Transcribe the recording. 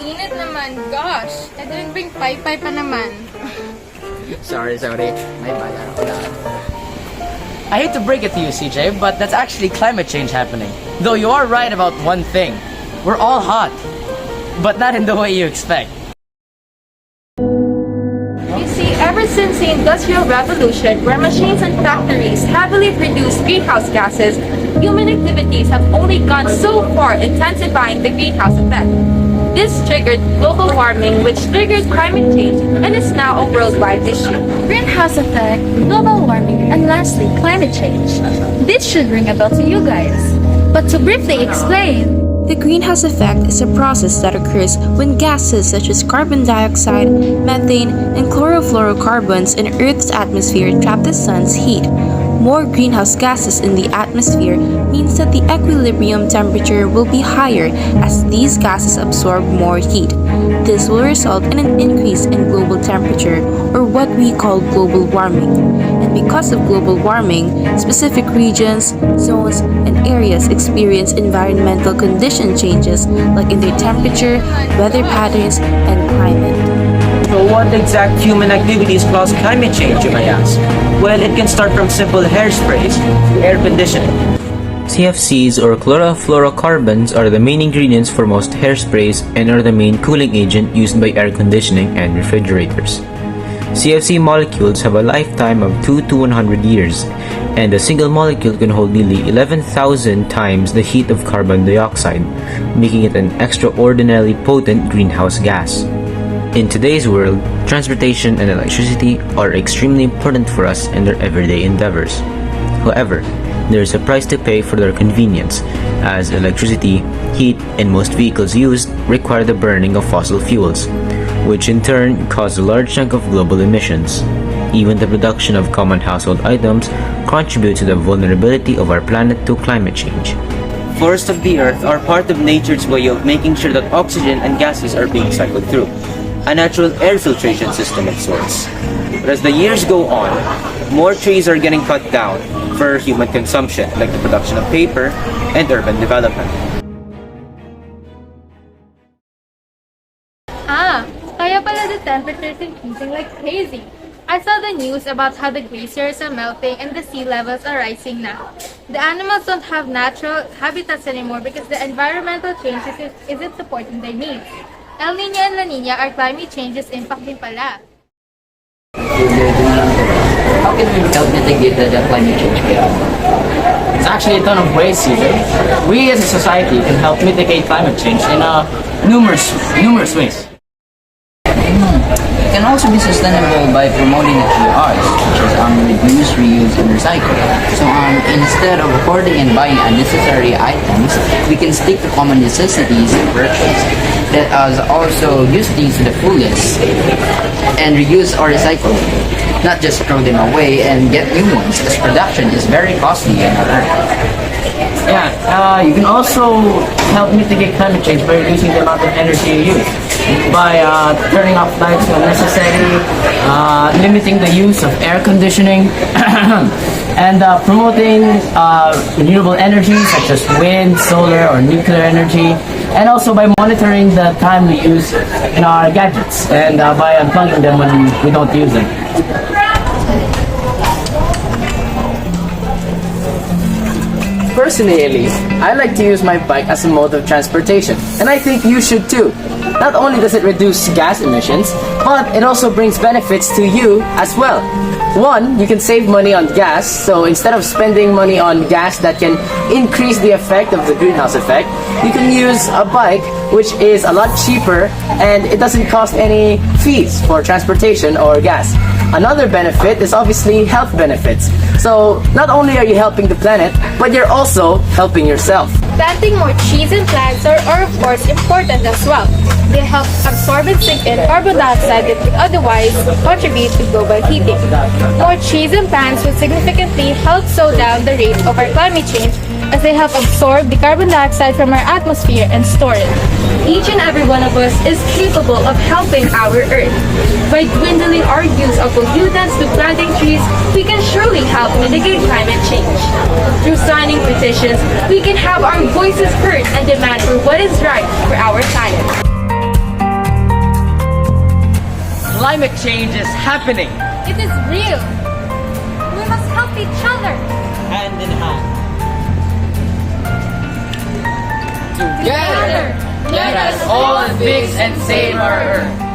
init naman. Gosh, I didn't bring paypay pa naman. Sorry. May bala ako na. I hate to break it to you, CJ, but that's actually climate change happening. Though you are right about one thing. We're all hot. But not in the way you expect. You see, ever since the Industrial Revolution, where machines and factories heavily produce greenhouse gases, human activities have only gone so far intensifying the greenhouse effect. This triggered global warming, which triggered climate change and is now a worldwide issue. Greenhouse effect, global warming, and lastly, climate change. This should ring a bell to you guys. But to briefly explain, the greenhouse effect is a process that occurs when gases such as carbon dioxide, methane, and chlorofluorocarbons in Earth's atmosphere trap the sun's heat. More greenhouse gases in the atmosphere means that the equilibrium temperature will be higher as these gases absorb more heat. This will result in an increase in global temperature, or what we call global warming. And because of global warming, specific regions, zones, and areas experience environmental condition changes like in their temperature, weather patterns, and climate. So what exact human activities cause climate change, you may ask? Well, it can start from simple hairsprays to air conditioning. CFCs or chlorofluorocarbons are the main ingredients for most hairsprays and are the main cooling agent used by air conditioning and refrigerators. CFC molecules have a lifetime of 2 to 100 years, and a single molecule can hold nearly 11,000 times the heat of carbon dioxide, making it an extraordinarily potent greenhouse gas. In today's world, transportation and electricity are extremely important for us in our everyday endeavors. However, there is a price to pay for their convenience, as electricity, heat, and most vehicles used require the burning of fossil fuels, which in turn cause a large chunk of global emissions. Even the production of common household items contribute to the vulnerability of our planet to climate change. Forests of the earth are part of nature's way of making sure that oxygen and gases are being cycled through, a natural air filtration system of sorts. But as the years go on, more trees are getting cut down for human consumption, like the production of paper and urban development. Kaya pala the temperature is increasing like crazy. I saw the news about how the glaciers are melting and the sea levels are rising now. The animals don't have natural habitats anymore because the environmental changes isn't supporting their needs. El Niño and La Niña are climate change's impact din pala. How can we help mitigate the climate change gap? It's actually a ton of ways, CJ. We as a society can help mitigate climate change in numerous ways. It can also be sustainable by promoting the 3Rs, which is reduce, reuse, and recycle. So instead of hoarding and buying unnecessary items, we can stick to common necessities and purchase. That also use things to the fullest and reuse or recycle. Not just throw them away and get new ones, as production is very costly in our Earth. Yeah, you can also help mitigate climate change by reducing the amount of energy you use. By turning off lights when necessary, limiting the use of air conditioning, and promoting renewable energy such as wind, solar, or nuclear energy, and also by monitoring the time we use in our gadgets and by unplugging them when we don't use them. Personally, I like to use my bike as a mode of transportation, and I think you should too. Not only does it reduce gas emissions, but it also brings benefits to you as well. One, you can save money on gas, so instead of spending money on gas that can increase the effect of the greenhouse effect, you can use a bike which is a lot cheaper and it doesn't cost any fees for transportation or gas. Another benefit is obviously health benefits. So not only are you helping the planet, but you're also helping yourself. Planting more trees and plants are of course important as well. They help absorb and sink in carbon dioxide that would otherwise contribute to global heating. More trees and plants will significantly help slow down the rate of our climate change as they help absorb the carbon dioxide from our atmosphere and store it. Each and every one of us is capable of helping our Earth. By dwindling our use of pollutants to planting trees, we can surely help mitigate climate change. Through signing petitions, we can have our voices heard and demand for what is right for our planet. Climate change is happening. It is real. We must help each other. Hand in hand. Together, let us all fix and save our Earth.